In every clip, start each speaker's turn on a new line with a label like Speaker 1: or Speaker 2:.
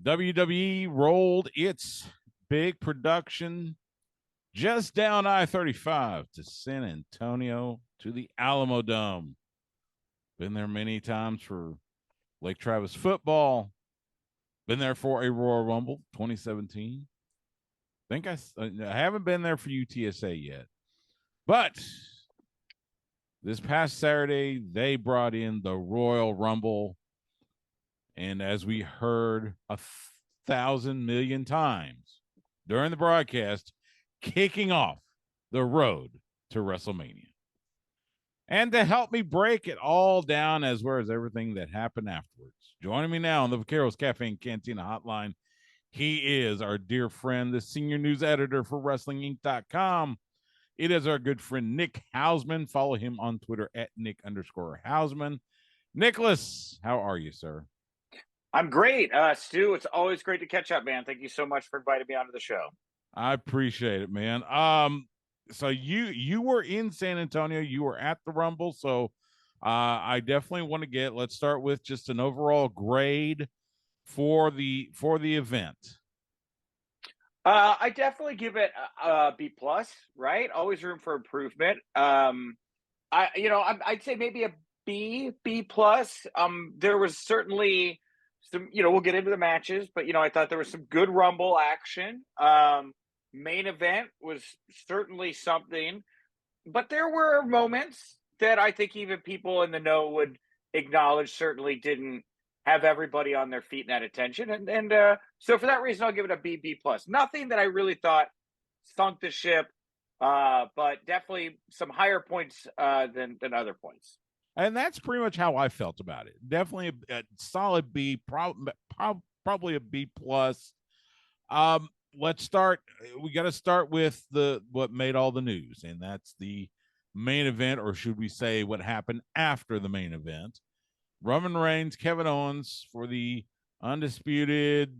Speaker 1: WWE rolled its big production just down I-35 to San Antonio to the Alamo Dome. Been there many times for Lake Travis football. Been there for a Royal Rumble 2017. I haven't been there for UTSA yet. But this past Saturday, they brought in the Royal Rumble. And as we heard 1,000 million times during the broadcast, kicking off the road to WrestleMania. And to help me break it all down as well as everything that happened afterwards, joining me now on the Vaqueros Cafe and Cantina hotline, he is our dear friend, the senior news editor for WrestlingInc.com. It is our good friend, Nick Hausman. Follow him on Twitter at Nick_Hausman. Nicholas, how are you, sir?
Speaker 2: I'm great. Stu, it's always great to catch up, man. Thank you so much for inviting me onto the show.
Speaker 1: I appreciate it, man. So you were in San Antonio, you were at the Rumble, so I definitely want to let's start with just an overall grade for the event.
Speaker 2: I definitely give it a B plus, right? Always room for improvement. I'd say maybe a B plus. There was certainly some, we'll get into the matches, but I thought there was some good Rumble action. Main event was certainly something, but there were moments that I think even people in the know would acknowledge certainly didn't have everybody on their feet and at attention. And so for that reason, I'll give it a B plus. Nothing that I really thought sunk the ship, but definitely some higher points than other points.
Speaker 1: And that's pretty much how I felt about it. Definitely a solid B, probably a B plus. Let's start. We got to start with what made all the news, and that's the main event, or should we say what happened after the main event. Roman Reigns, Kevin Owens for the undisputed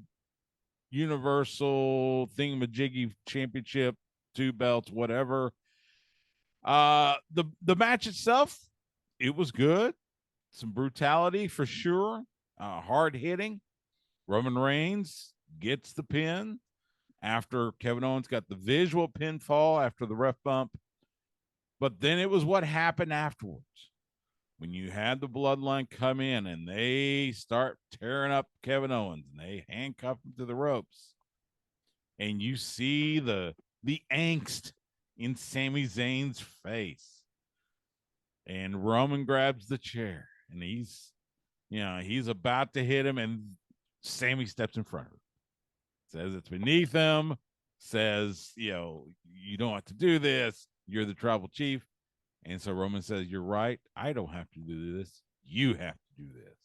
Speaker 1: Universal Thingamajiggy Championship, 2 belts, whatever. The match itself, it was good. Some brutality for sure. Hard hitting. Roman Reigns gets the pin after Kevin Owens got the visual pinfall after the ref bump. But then it was what happened afterwards. When you had the bloodline come in and they start tearing up Kevin Owens and they handcuff him to the ropes. And you see the angst in Sami Zayn's face. And Roman grabs the chair and he's about to hit him, and Sami steps in front of him. Says it's beneath him, says, you don't have to do this. You're the tribal chief. And so Roman says, you're right. I don't have to do this. You have to do this.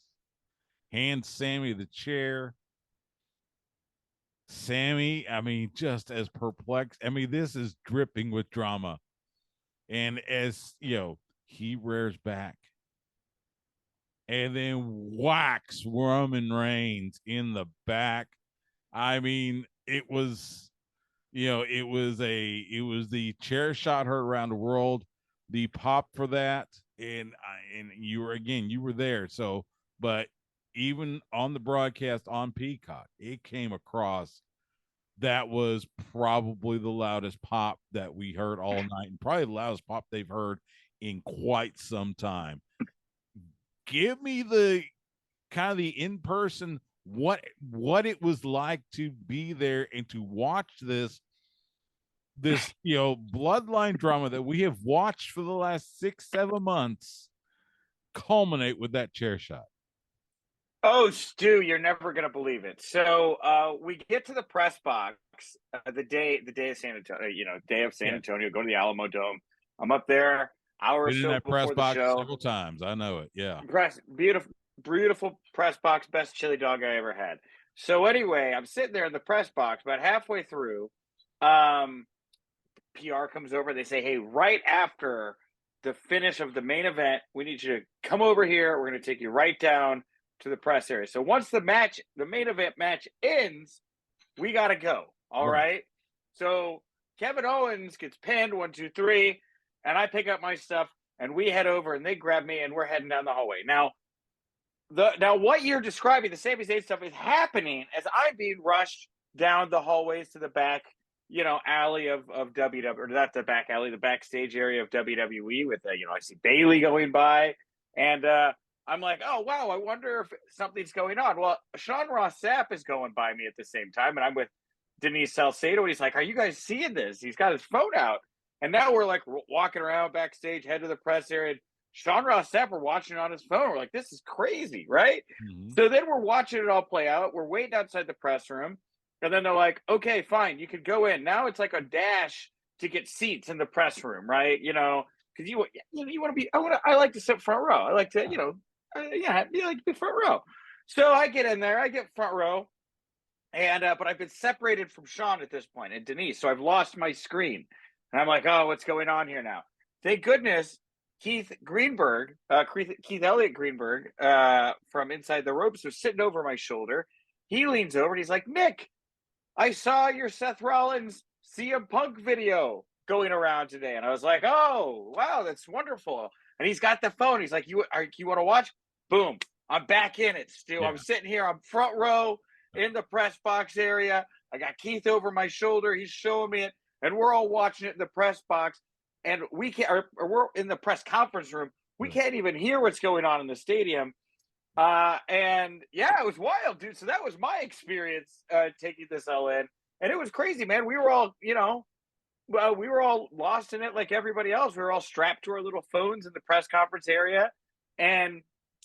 Speaker 1: Hands Sami the chair. Sami, just as perplexed. This is dripping with drama. And as, he rears back and then whacks Roman Reigns in the back. It was the chair shot heard around the world, the pop for that. And you were there. So, but even on the broadcast on Peacock, it came across that was probably the loudest pop that we heard all night, and probably the loudest pop they've heard in quite some time. Give me the kind of the in-person what it was like to be there and to watch this bloodline drama that we have watched for the last 6-7 months culminate with that chair shot.
Speaker 2: Oh, Stu, you're never going to believe it. So we get to the press box the day of San Antonio, go to the Alamo Dome. I'm up there hour or so
Speaker 1: that press
Speaker 2: before
Speaker 1: box
Speaker 2: the show.
Speaker 1: Several times. I know it. Yeah.
Speaker 2: Beautiful press box, best chili dog I ever had. So anyway, I'm sitting there in the press box about halfway through. PR comes over. They say, hey, right after the finish of the main event, we need you to come over here. We're going to take you right down to the press area. So once the main event match ends, we got to go. All right. So Kevin Owens gets pinned 1, 2, 3, and I pick up my stuff and we head over and they grab me and we're heading down the hallway. Now, Now what you're describing, the Sami Zayn stuff, is happening as I'm being rushed down the hallways to the back, alley of WWE, or not the back alley, the backstage area of WWE. With I see Bailey going by, and I'm like, oh wow, I wonder if something's going on. Well, Sean Ross Sapp is going by me at the same time, and I'm with Denise Salcedo, and he's like, "Are you guys seeing this?" He's got his phone out, and now we're like walking around backstage, head to the press area. And Sean Ross Sapp are watching it on his phone. We're like, "This is crazy, right?"
Speaker 1: Mm-hmm.
Speaker 2: So then we're watching it all play out. We're waiting outside the press room, and then they're like, "Okay, fine, you can go in." Now it's like a dash to get seats in the press room, right? Because you want to be. I like to sit front row. I like to you like to be front row. So I get in there. I get front row. And but I've been separated from Sean at this point and Denise, so I've lost my screen. And I'm like, oh, what's going on here now? Thank goodness Keith Greenberg, Keith Elliott Greenberg, from Inside the Ropes, was sitting over my shoulder. He leans over and he's like, Nick, I saw your Seth Rollins CM Punk video going around today. And I was like, oh, wow, that's wonderful. And he's got the phone. He's like, you want to watch? Boom. I'm back in it, Stu. Yeah. I'm sitting here. I'm front row in the press box area. I got Keith over my shoulder. He's showing me it. And we're all watching it in the press box. And we can't, or we're in the press conference room. We can't even hear what's going on in the stadium. And yeah, it was wild, dude. So that was my experience taking this all in. And it was crazy, man. We were all, we were all lost in it like everybody else. We were all strapped to our little phones in the press conference area. And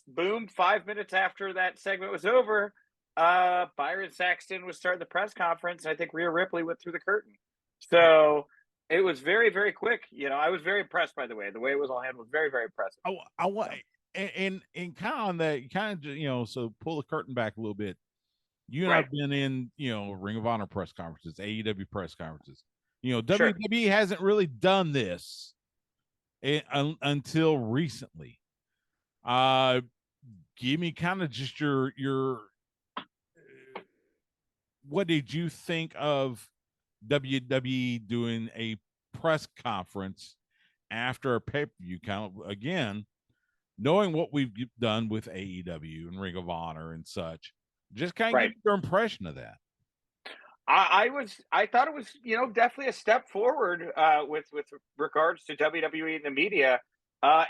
Speaker 2: boom, 5 minutes after that segment was over, Byron Saxton was starting the press conference. And I think Rhea Ripley went through the curtain. So it was very, very quick. I was very impressed, by the way. The way it was all handled was very, very impressive.
Speaker 1: I want. And kind of on that, kind of, so pull the curtain back a little bit. You and I've been in, Ring of Honor press conferences, AEW press conferences. WWE hasn't really done this until recently. Give me kind of just your what did you think of WWE doing a press conference after a pay-per-view? Kind of, again, knowing what we've done with AEW and Ring of Honor and such, just kind of get your impression of that.
Speaker 2: I thought it was, definitely a step forward with regards to WWE and the media.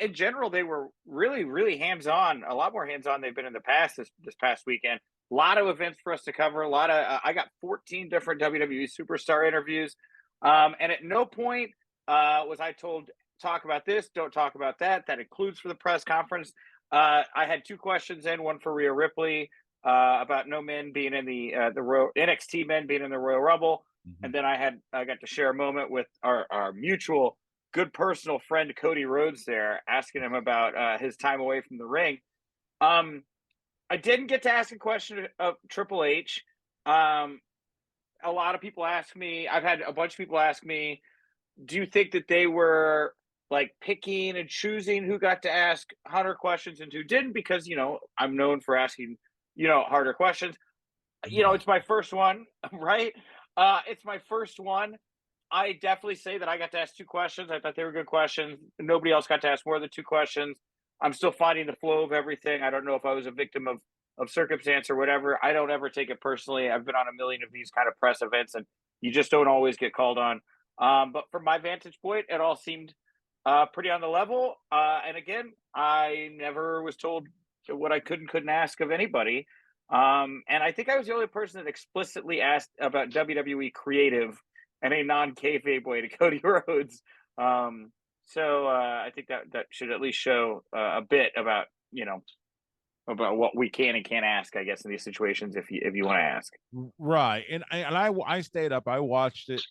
Speaker 2: In general, they were really, really hands-on, a lot more hands-on they've been in the past this past weekend. A lot of events for us to cover. A lot of I got 14 different WWE superstar interviews, and at no point was I told talk about this, don't talk about that. That includes for the press conference. I had two questions in, one for Rhea Ripley about no men being in the NXT men being in the Royal Rumble, and then I got to share a moment with our mutual good personal friend Cody Rhodes there, asking him about his time away from the ring. I didn't get to ask a question of Triple H. A lot of people ask me, I've had a bunch of people ask me, do you think that they were like picking and choosing who got to ask Hunter questions and who didn't? Because, I'm known for asking, harder questions. It's my first one, right? It's my first one. I definitely say that I got to ask two questions. I thought they were good questions. Nobody else got to ask more than two questions. I'm still finding the flow of everything. I don't know if I was a victim of circumstance or whatever. I don't ever take it personally. I've been on a million of these kind of press events, and you just don't always get called on. But from my vantage point, it all seemed pretty on the level. And again, I never was told what I couldn't ask of anybody. And I think I was the only person that explicitly asked about WWE creative and a non-kayfabe way to Cody Rhodes. So I think that should at least show a bit about about what we can and can't ask, I guess, in these situations if you want to ask.
Speaker 1: Right, and I stayed up, I watched it,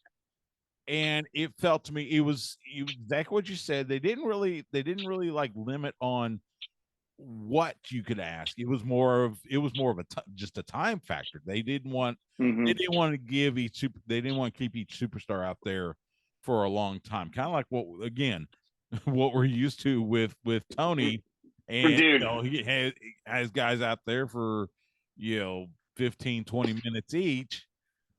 Speaker 1: and it felt to me it was exactly what you said. They didn't really like limit on what you could ask. It was more of just a time factor. They didn't want to give they didn't want to keep each superstar out there for a long time. Kind of like what we're used to with Tony, and he has guys out there for 15, 20 minutes each.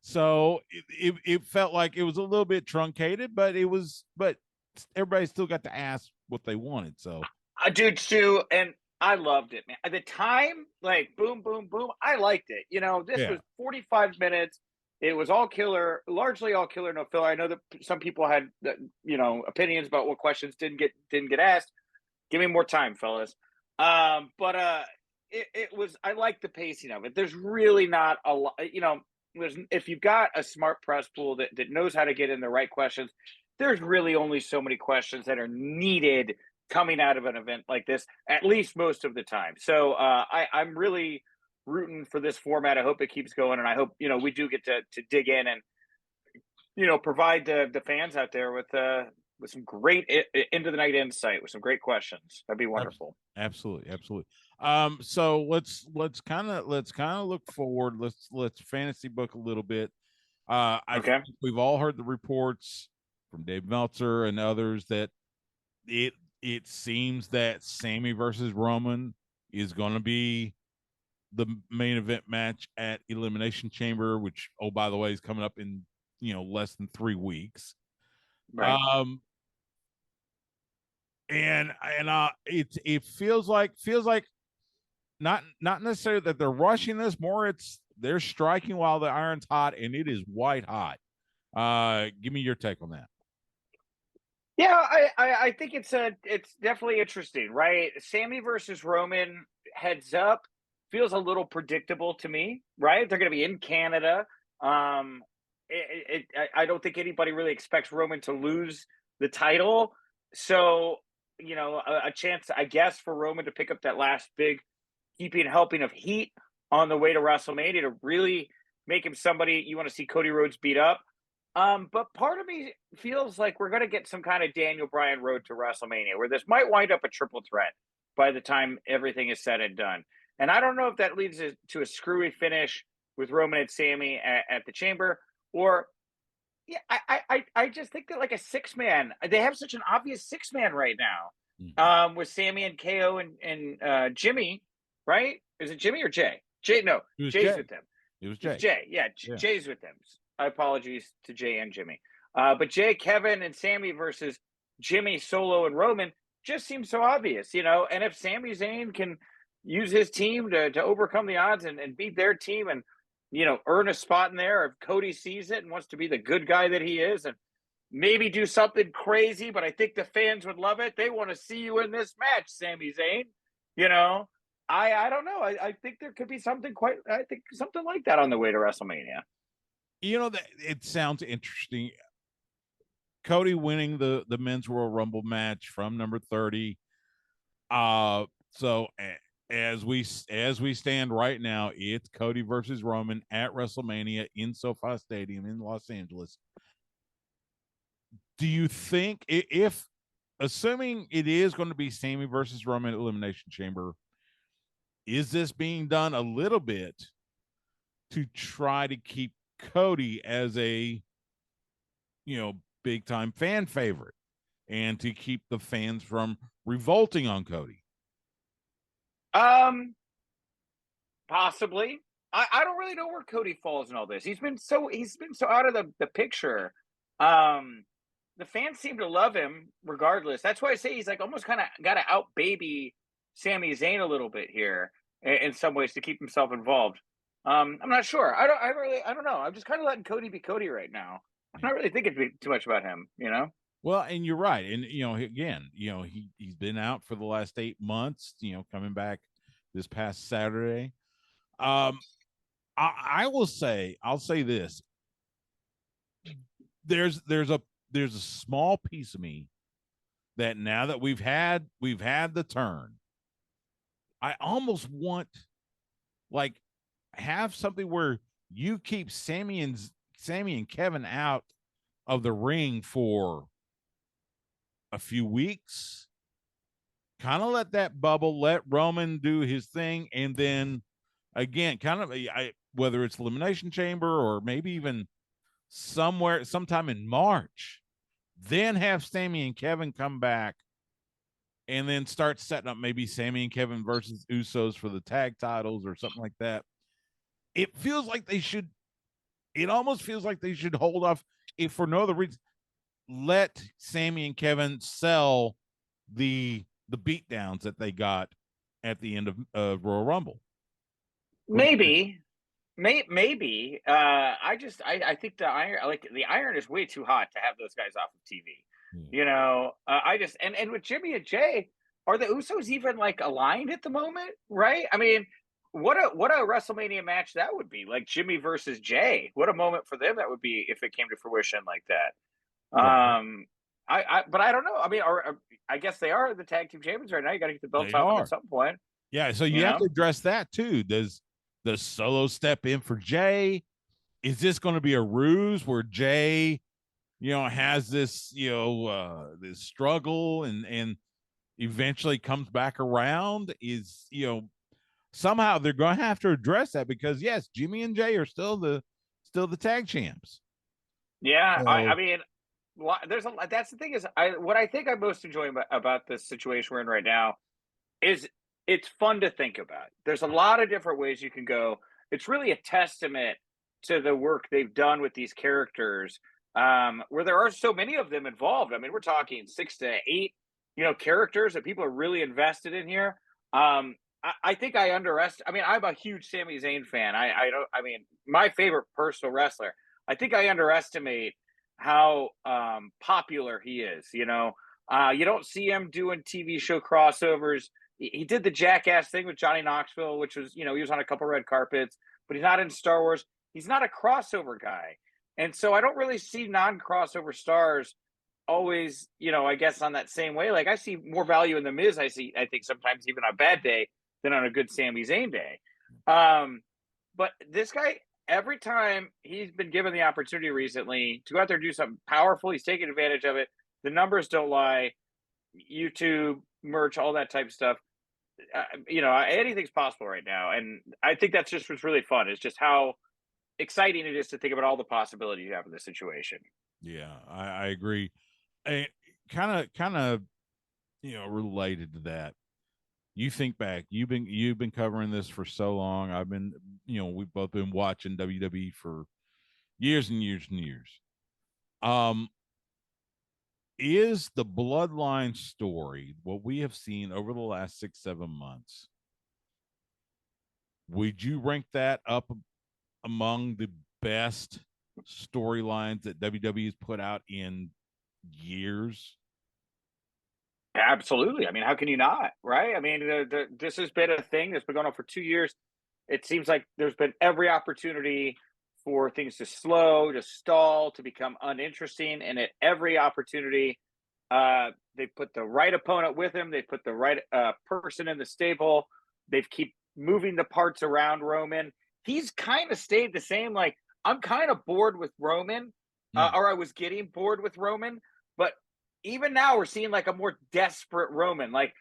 Speaker 1: So it felt like it was a little bit truncated, but everybody still got to ask what they wanted. So
Speaker 2: dude, Stu, and I loved it, man. At the time, like boom, boom, boom, I liked it. This
Speaker 1: Yeah.
Speaker 2: was 45 minutes. It was all killer, largely all killer, no filler. I know that some people had, opinions about what questions didn't get asked. Give me more time, fellas. But it was. I like the pacing of it. There's really not a lot. If you've got a smart press pool that knows how to get in the right questions, there's really only so many questions that are needed coming out of an event like this, at least most of the time. So I'm really rooting for this format. I hope it keeps going, and I hope we do get to dig in and provide the fans out there with some great into the night insight with some great questions. That'd be wonderful.
Speaker 1: Absolutely, absolutely. So let's kind of look forward. Let's fantasy book a little bit. I
Speaker 2: Okay.
Speaker 1: think we've all heard the reports from Dave Meltzer and others that it seems that Sammy versus Roman is going to be the main event match at Elimination Chamber, which, oh, by the way, is coming up in less than 3 weeks.
Speaker 2: Right.
Speaker 1: And it feels like not necessarily that they're rushing this, more it's they're striking while the iron's hot, and it is white hot. Give me your take on that.
Speaker 2: Yeah, I think it's definitely interesting, right? Sammy versus Roman, heads up, feels a little predictable to me, right? They're going to be in Canada. I don't think anybody really expects Roman to lose the title, so a chance, I guess, for Roman to pick up that last big keeping helping of heat on the way to WrestleMania to really make him somebody you want to see Cody Rhodes beat up. But part of me feels like we're going to get some kind of Daniel Bryan road to WrestleMania where this might wind up a triple threat by the time everything is said and done. And I don't know if that leads to a screwy finish with Roman and Sammy at the Chamber, or yeah, I just think that like a 6-man, they have such an obvious 6-man right now, with Sammy and KO and Jimmy, right? Is it Jimmy or Jay? Jay, no, Jay's
Speaker 1: Jay.
Speaker 2: with them.
Speaker 1: It was
Speaker 2: It's
Speaker 1: Jay.
Speaker 2: Jay. Yeah, Jay's with them. I apologies to Jay and Jimmy. But Jay, Kevin, and Sammy versus Jimmy, Solo, and Roman just seems so obvious, And if Sami Zayn can use his team to overcome the odds and beat their team and, earn a spot in there, if Cody sees it and wants to be the good guy that he is and maybe do something crazy, but I think the fans would love it. They want to see you in this match, Sami Zayn. I don't know. I think there could be something like that on the way to WrestleMania.
Speaker 1: That it sounds interesting. Cody winning the men's Royal Rumble match from number 30. So as we stand right now, it's Cody versus Roman at WrestleMania in SoFi Stadium in Los Angeles. Do you think, if assuming it is going to be Sammy versus Roman Elimination Chamber, is this being done a little bit to try to keep Cody as a big time fan favorite and to keep the fans from revolting on Cody?
Speaker 2: Possibly. I don't really know where Cody falls in all this. He's been so out of the picture. The fans seem to love him regardless. That's why I say he's like almost kind of got to out baby Sami Zayn a little bit here in some ways to keep himself involved. I'm not sure. I don't know. I'm just kind of letting Cody be Cody right now. I'm not really thinking too much about him,
Speaker 1: Well, and you're right. And again, he's been out for the last 8 months, coming back this past Saturday. I'll say this. There's a small piece of me that now that we've had the turn, I almost want like have something where you keep Sammy and Kevin out of the ring for a few weeks, kind of let that bubble, let Roman do his thing, and then again, kind of whether it's Elimination Chamber or maybe even sometime in March, then have Sammy and Kevin come back and then start setting up maybe Sammy and Kevin versus Usos for the tag titles or something like that. It almost feels like they should hold off, if for no other reason, let Sammy and Kevin sell the beatdowns that they got at the end of Royal Rumble. What do you think?
Speaker 2: Maybe. Maybe. I think the iron is way too hot to have those guys off of TV.
Speaker 1: Yeah.
Speaker 2: I just and with Jimmy and Jay, are the Usos even like aligned at the moment? Right? I mean, what a WrestleMania match that would be, like Jimmy versus Jay. What a moment for them that would be if it came to fruition like that.
Speaker 1: Right.
Speaker 2: But I don't know. I mean, I guess they are the tag team champions right now. You got to get the belts
Speaker 1: They
Speaker 2: off them at
Speaker 1: are.
Speaker 2: some point.
Speaker 1: Yeah. So
Speaker 2: You
Speaker 1: you have
Speaker 2: know?
Speaker 1: to address that too. Does the Solo step in for Jay? Is this going to be a ruse where Jay, has this, this struggle and eventually comes back around? Is, somehow they're going to have to address that because yes, Jimmy and Jay are still the tag champs.
Speaker 2: Yeah. I
Speaker 1: So
Speaker 2: mean, that's the thing is what I think I'm most enjoying about this situation we're in right now is it's fun to think about. There's a lot of different ways you can go. It's really a testament to the work they've done with these characters, where there are so many of them involved. I mean, we're talking 6 to 8, characters that people are really invested in here. I think I underestimate. I mean, I'm a huge Sami Zayn fan. I don't. I mean, my favorite personal wrestler. I think I underestimate how popular he is. You don't see him doing TV show crossovers. He did the Jackass thing with Johnny Knoxville, which was, he was on a couple red carpets, but he's not in Star Wars. He's not a crossover guy. And so I don't really see non-crossover stars always, I guess on that same way. Like I see more value in the Miz. I think sometimes even on a bad day than on a good Sami Zayn day. But this guy, every time he's been given the opportunity recently to go out there and do something powerful, he's taking advantage of it. The numbers don't lie. YouTube, merch, all that type of stuff. Anything's possible right now. And I think that's just what's really fun is just how exciting it is to think about all the possibilities you have in this situation.
Speaker 1: yeah, I agree. Kind of, related to that. You think back, you've been covering this for so long. I've been, we've both been watching WWE for years and years and years. Is the bloodline story what we have seen over the last 6 7 months? Would you rank that up among the best storylines that WWE has put out in years?
Speaker 2: Absolutely. I mean, how can you not? Right? I mean, this has been a thing that's been going on for 2 years. It seems like there's been every opportunity for things to slow, to stall, to become uninteresting, and at every opportunity, they put the right opponent with him. They put the right person in the stable. They've keep moving the parts around Roman. He's kind of stayed the same. Like I'm kind of bored with Roman, or I was getting bored with Roman, but even now we're seeing like a more desperate Roman. Like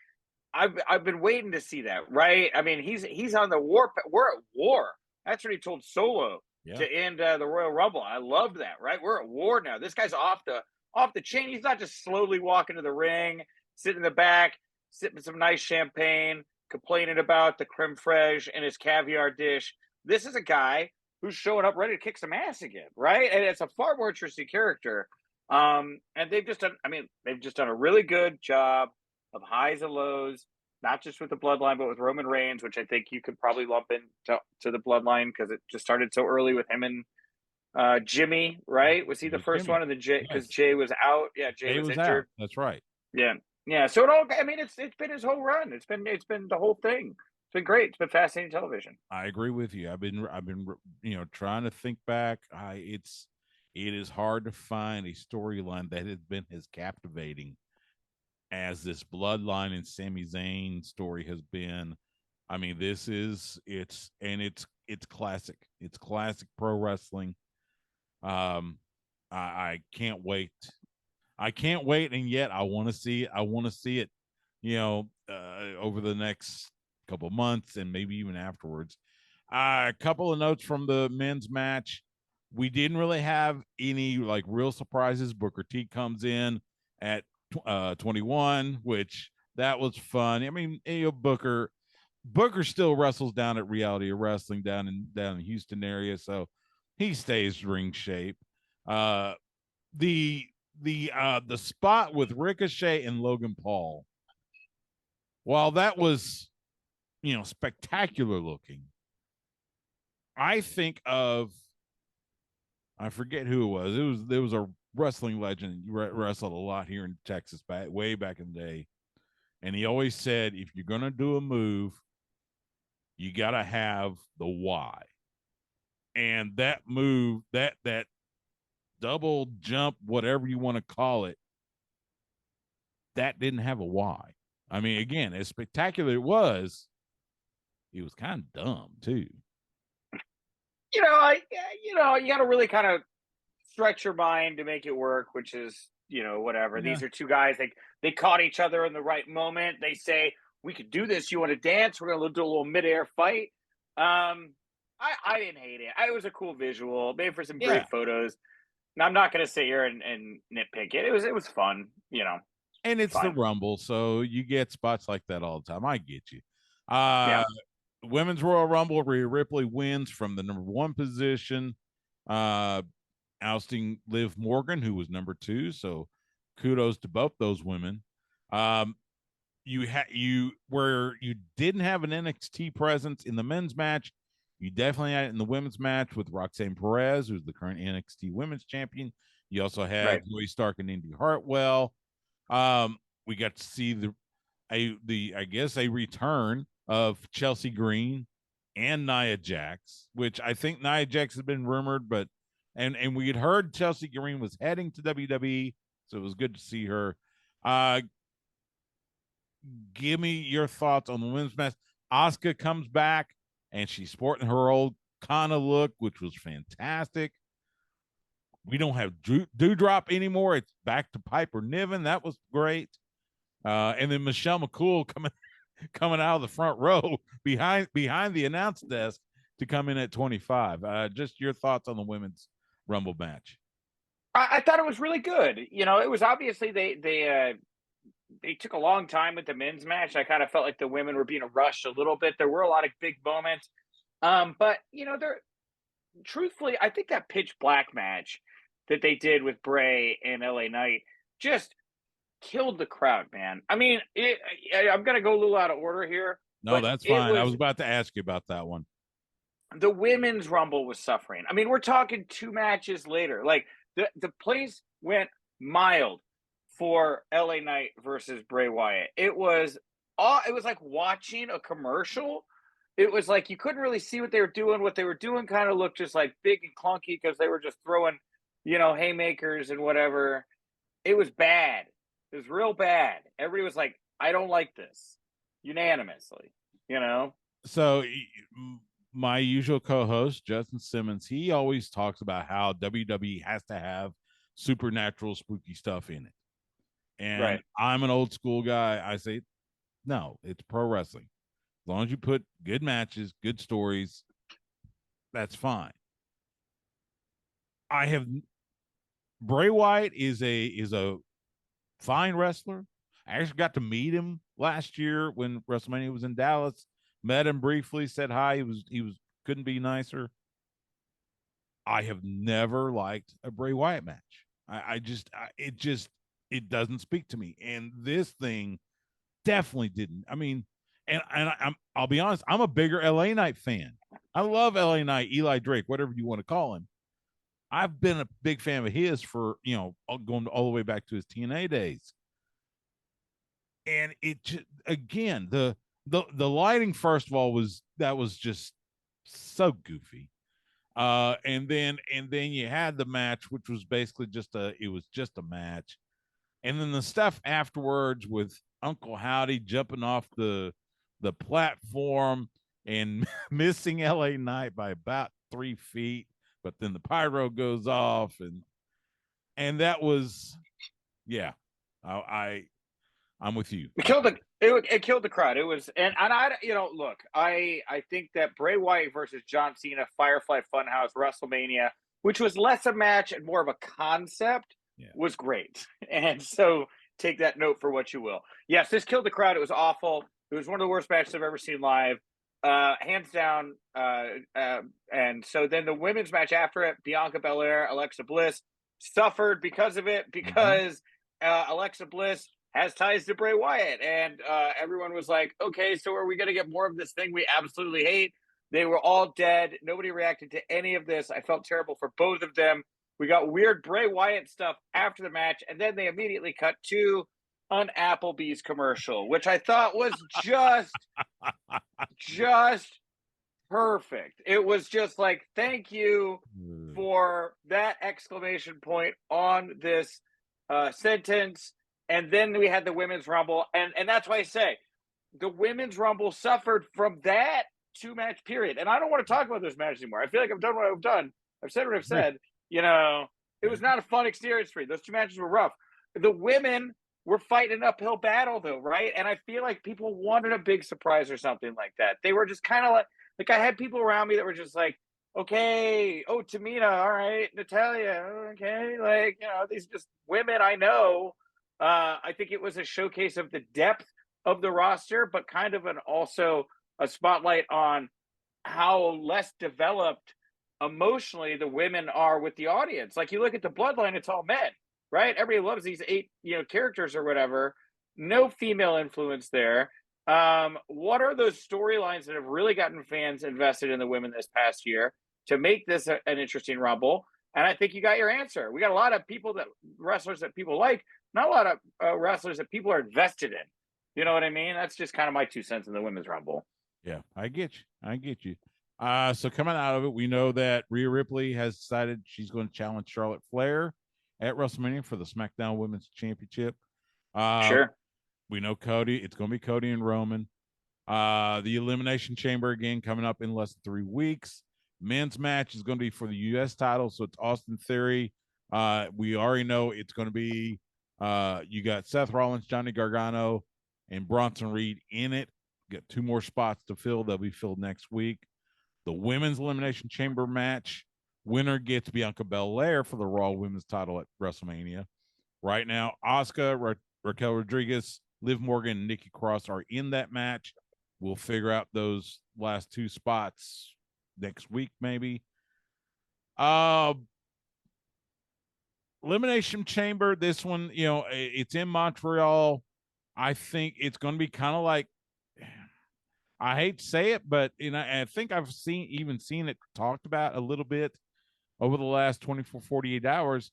Speaker 2: I've been waiting to see that, right? I mean, he's on the war. We're at war. That's what he told Solo
Speaker 1: Yeah.
Speaker 2: to end the Royal Rumble. I loved that, right? We're at war now. This guy's off the chain. He's not just slowly walking to the ring, sitting in the back, sipping some nice champagne, complaining about the creme fraiche and his caviar dish. This is a guy who's showing up ready to kick some ass again, right? And it's a far more interesting character. And they've just done a really good job of highs and lows, not just with the bloodline, but with Roman Reigns, which I think you could probably lump into the bloodline because it just started so early with him and Jimmy, right? Was he the
Speaker 1: With
Speaker 2: first
Speaker 1: Jimmy.
Speaker 2: one? And then Jay, because
Speaker 1: Yes.
Speaker 2: Jay was out. Yeah, Jay
Speaker 1: Jay
Speaker 2: was
Speaker 1: was out.
Speaker 2: injured.
Speaker 1: That's right.
Speaker 2: Yeah, yeah. So it all. I mean, it's been his whole run. It's been the whole thing. It's been great. It's been fascinating television.
Speaker 1: I agree with you. I've been trying to think back. It is hard to find a storyline that has been as captivating as this bloodline and Sami Zayn story has been. I mean, it's classic. It's classic pro wrestling. I can't wait. I can't wait, and yet I want to see it. I want to see it. Over the next couple months and maybe even afterwards. A couple of notes from the men's match. We didn't really have any like real surprises. Booker T comes in at 21, which that was fun. I mean, Booker still wrestles down at Reality of Wrestling down in Houston area, so he stays ring shape. The the spot with Ricochet and Logan Paul, while that was spectacular looking. I think of, I forget who it was. There was a wrestling legend. He wrestled a lot here in Texas way back in the day, and he always said, if you're gonna do a move, you gotta have the why. And that move, that double jump, whatever you want to call it, that didn't have a why. I mean, again, as spectacular it was kind of dumb too.
Speaker 2: You got to really kind of stretch your mind to make it work, which is, whatever.
Speaker 1: Yeah.
Speaker 2: These are two guys, they caught each other in the right moment. They say, we could do this. You want to dance? We're going to do a little midair fight. I didn't hate it. It was a cool visual, made for some great photos. And I'm not going to sit here and nitpick it. It was fun,
Speaker 1: And it's
Speaker 2: fine.
Speaker 1: the Rumble, so you get spots like that all the time. I get you. Women's Royal Rumble, Rhea Ripley wins from the number 1 position, ousting Liv Morgan, who was number 2. So kudos to both those women. Where you didn't have an NXT presence in the men's match, you definitely had it in the women's match with Roxanne Perez, who's the current NXT Women's Champion. You also had Zoe Stark and Indy Hartwell. We got to see a return of Chelsea Green and Nia Jax, which I think Nia Jax had been rumored, but and we had heard Chelsea Green was heading to WWE, so it was good to see her. Give me your thoughts on the women's match. Asuka comes back and she's sporting her old Kana look, which was fantastic. We don't have Dewdrop anymore. It's back to Piper Niven. That was great. And then Michelle McCool coming out of the front row behind the announce desk to come in at 25. Just your thoughts on the women's Rumble match.
Speaker 2: I thought it was really good. It was obviously they took a long time with the men's match. I kind of felt like the women were being rushed a little bit. There were a lot of big moments. But truthfully, I think that pitch black match that they did with Bray and LA Knight just killed the crowd, man. I mean, I'm going to go a little out of order here.
Speaker 1: No, that's fine. I was about to ask you about that one.
Speaker 2: The women's Rumble was suffering. I mean, we're talking 2 matches later. Like, the place went mild for LA Knight versus Bray Wyatt. It was like watching a commercial. It was like you couldn't really see what they were doing. What they were doing kind of looked just like big and clunky because they were just throwing, haymakers and whatever. It was bad. It was real bad. Everybody was like, I don't like this, unanimously,
Speaker 1: So my usual co-host, Justin Simmons, he always talks about how WWE has to have supernatural spooky stuff in it. And I'm an old school guy. I say, no, it's pro wrestling. As long as you put good matches, good stories, that's fine. Bray Wyatt is a fine wrestler. I actually got to meet him last year when WrestleMania was in Dallas. Met him briefly, said hi. He was couldn't be nicer. I have never liked a Bray Wyatt match. It doesn't speak to me. And this thing definitely didn't. I mean, I'll be honest, I'm a bigger LA Knight fan. I love LA Knight, Eli Drake, whatever you want to call him. I've been a big fan of his for, going all the way back to his TNA days. And it just, again, the lighting, first of all, was just so goofy. And then you had the match, which was basically just a match. And then the stuff afterwards with Uncle Howdy jumping off the platform and missing LA Knight by about 3 feet, but then the pyro goes off, and that was, yeah, I'm with you.
Speaker 2: It killed the crowd. It was, and I, look, I think that Bray Wyatt versus John Cena, Firefly Funhouse, WrestleMania, which was less a match and more of a concept, was great. And so take that note for what you will. Yes, this killed the crowd. It was awful. It was one of the worst matches I've ever seen live, hands down. And so then the women's match after it, Bianca Belair, Alexa Bliss, suffered because of it, because Alexa Bliss has ties to Bray Wyatt. And everyone was like, okay, so are we going to get more of this thing we absolutely hate? They were all dead. Nobody reacted to any of this. I felt terrible for both of them. We got weird Bray Wyatt stuff after the match, and then they immediately cut to an Applebee's commercial, which I thought was just perfect. It was just like, thank you for that exclamation point on this sentence. And then we had the Women's Rumble, and that's why I say the Women's Rumble suffered from that 2-match period. And I don't want to talk about this match anymore. I feel like I've done what I've done. I've said what I've said. You know, it was not a fun experience for me. Those 2 matches were rough. The women were fighting an uphill battle, though, right? And I feel like people wanted a big surprise or something like that. They were just kind of like I had people around me that were just like, okay, oh, Tamina, all right, Natalia, okay, like, you know, these just women I know. I think it was a showcase of the depth of the roster, but kind of also a spotlight on how less developed emotionally the women are with the audience. Like, you look at the Bloodline, it's all men, right? Everybody loves these 8, characters or whatever. No female influence there. What are those storylines that have really gotten fans invested in the women this past year to make this an interesting Rumble? And I think you got your answer. We got a lot of wrestlers that people like, not a lot of wrestlers that people are invested in. You know what I mean? That's just kind of my 2 cents in the Women's Rumble.
Speaker 1: Yeah, I get you. So coming out of it, we know that Rhea Ripley has decided she's going to challenge Charlotte Flair at WrestleMania for the SmackDown Women's Championship.
Speaker 2: Sure.
Speaker 1: We know Cody. It's going to be Cody and Roman. The Elimination Chamber again coming up in less than 3 weeks. Men's match is going to be for the U.S. title, so it's Austin Theory. We already know it's going to be you got Seth Rollins, Johnny Gargano, and Bronson Reed in it. Got 2 more spots to fill. They'll be filled next week. The Women's Elimination Chamber match, winner gets Bianca Belair for the Raw Women's title at WrestleMania. Right now, Asuka, Raquel Rodriguez, Liv Morgan, and Nikki Cross are in that match. We'll figure out those last 2 spots next week, maybe. Elimination Chamber, this one, it's in Montreal. I think it's going to be kind of like, I hate to say it, but I think I've seen it talked about a little bit over the last 24, 48 hours.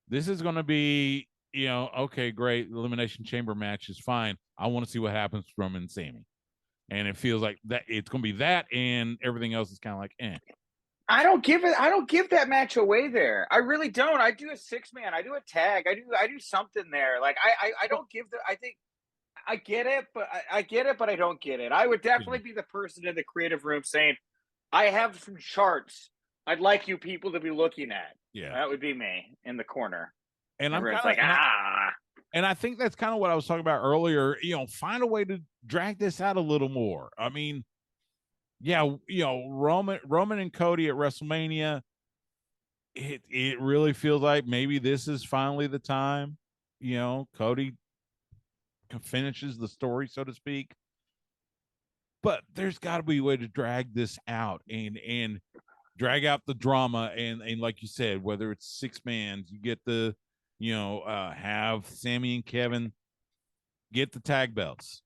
Speaker 1: This is going to be, okay, great. Elimination Chamber match is fine. I want to see what happens from Roman and Sammy. And it feels like that it's going to be that, and everything else is kind of like, eh.
Speaker 2: I don't give that match away there. I really don't. I do a 6-man. I do a tag. I do something there. Like I don't give I think I get it, but I don't get it. I would definitely be the person in the creative room saying, I have some charts I'd like you people to be looking at.
Speaker 1: Yeah.
Speaker 2: That would be me in the corner.
Speaker 1: And
Speaker 2: everyone's like,
Speaker 1: and I think that's kind of what I was talking about earlier. Find a way to drag this out a little more. I mean, yeah, Roman and Cody at WrestleMania. It really feels like maybe this is finally the time. Cody finishes the story, so to speak. But there's got to be a way to drag this out and drag out the drama and like you said, whether it's 6-man, you get the have Sammy and Kevin get the tag belts.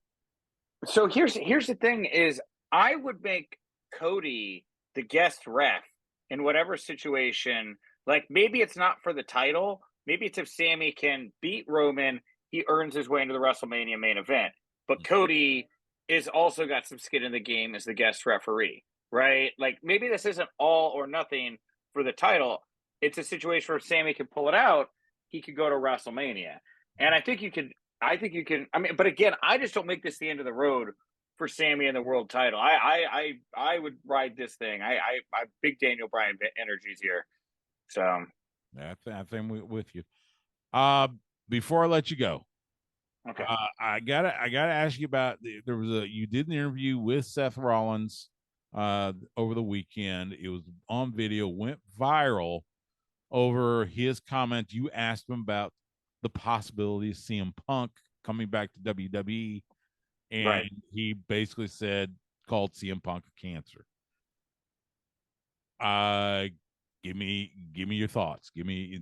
Speaker 2: So here's the thing is I would make Cody the guest ref in whatever situation. Like, maybe it's not for the title. Maybe it's if Sammy can beat Roman, he earns his way into the WrestleMania main event. But Cody is also got some skin in the game as the guest referee, right? Like, maybe this isn't all or nothing for the title. It's a situation where Sammy can pull it out. He could go to WrestleMania. And I think you can, I mean, but again, I just don't make this the end of the road for Sammy and the world title. I would ride this thing. I big Daniel Bryan energies here. So
Speaker 1: I think we're with you. Before I let you go,
Speaker 2: okay,
Speaker 1: I gotta ask you about you did an interview with Seth Rollins over the weekend. It was on video, went viral over his comment. You asked him about the possibility of CM Punk coming back to WWE, and he basically called CM Punk a cancer. Give me your thoughts.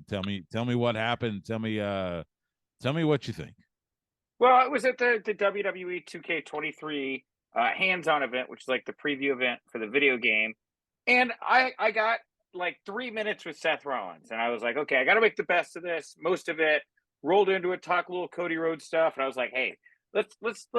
Speaker 1: Tell me what happened. Tell me what you think.
Speaker 2: Well, it was at the WWE 2K23 hands-on event, which is like the preview event for the video game. And I got like 3 minutes with Seth Rollins, and I was like, okay, I got to make the best of this. Most of it rolled into it, talk a little Cody Rhodes stuff, and I was like, hey, let's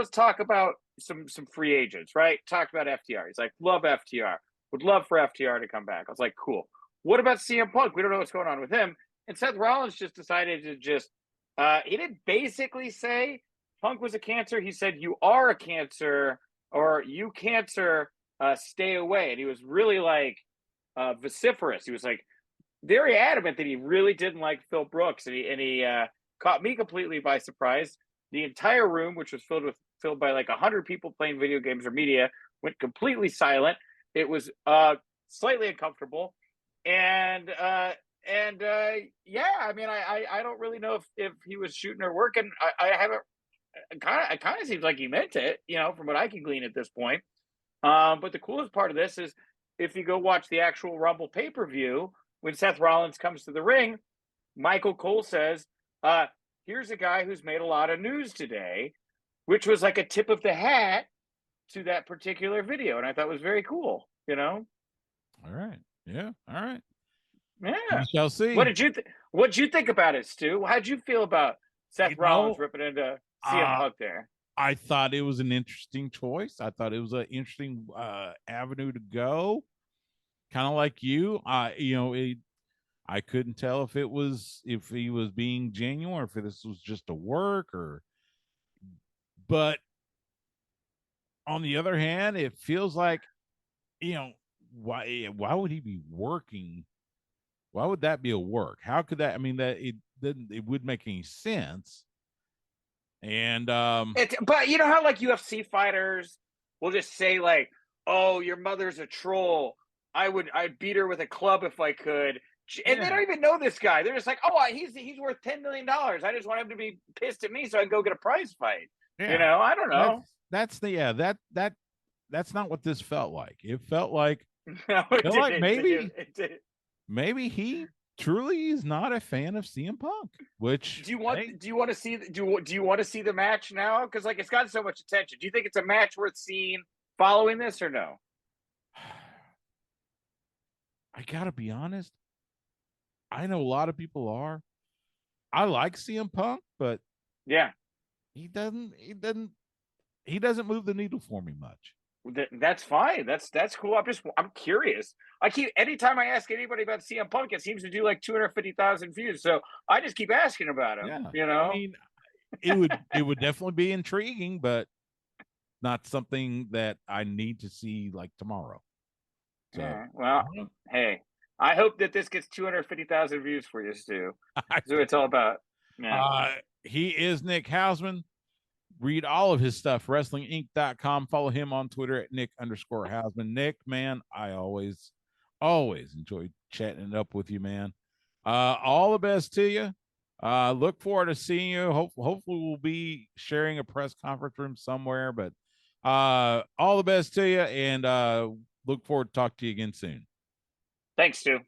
Speaker 2: talk about some free agents, right? Talked about FTR. He's like, love FTR, would love for FTR to come back. I was like, cool. What about CM Punk? We don't know what's going on with him. And Seth Rollins just decided to just he didn't basically say Punk was a cancer. He said, you are a cancer, or you cancer, stay away. And he was really like vociferous. He was like very adamant that he really didn't like Phil Brooks, and he caught me completely by surprise. The entire room, which was filled by like 100 people playing video games or media, went completely silent. It was slightly uncomfortable, and yeah, I mean, I don't really know if he was shooting or working. I haven't. It kind of seems like he meant it, from what I can glean at this point. But the coolest part of this is if you go watch the actual Rumble pay-per-view, when Seth Rollins comes to the ring, Michael Cole says, here's a guy who's made a lot of news today, which was like a tip of the hat to that particular video. And I thought it was very cool,
Speaker 1: All right. Yeah. All right.
Speaker 2: Yeah.
Speaker 1: We shall see.
Speaker 2: What'd you think about it, Stu? How'd you feel about Seth Rollins ripping into CM Punk there?
Speaker 1: I thought it was an interesting choice. I thought it was an interesting avenue to go. Kind of like you, I couldn't tell if he was being genuine or if this was just a work but on the other hand, it feels like, why would he be working? Why would that be a work? How could that? I mean, it wouldn't make any sense. And
Speaker 2: but you know how like UFC fighters will just say like, "Oh, your mother's a troll. I'd beat her with a club if I could." And they don't even know this guy. They're just like, "Oh, he's worth $10 million. I just want him to be pissed at me so I can go get a prize fight."
Speaker 1: Yeah.
Speaker 2: I don't know.
Speaker 1: That's not what this felt like. It felt like,
Speaker 2: No,
Speaker 1: maybe he truly is not a fan of CM Punk. Which
Speaker 2: do you want to see? Do you want to see the match now? Because like it's got so much attention. Do you think it's a match worth seeing following this or no?
Speaker 1: I gotta be honest. I know a lot of people are. I like CM Punk, but
Speaker 2: yeah,
Speaker 1: he doesn't move the needle for me much.
Speaker 2: That's fine. That's cool. I'm curious. Anytime I ask anybody about CM Punk, it seems to do like 250,000 views. So I just keep asking about him.
Speaker 1: Yeah. I mean, it would definitely be intriguing, but not something that I need to see like tomorrow. So,
Speaker 2: yeah, well, hey, I hope that this gets 250,000 views for you, Stu. That's what it's all about.
Speaker 1: Yeah. He is Nick Hausman. Read all of his stuff, wrestlinginc.com. Follow him on Twitter at Nick_Hausman. Nick, man, I always enjoy chatting it up with you, man. All the best to you. Look forward to seeing you. Hopefully we'll be sharing a press conference room somewhere, but all the best to you, and look forward to talking to you again soon.
Speaker 2: Thanks, Stu.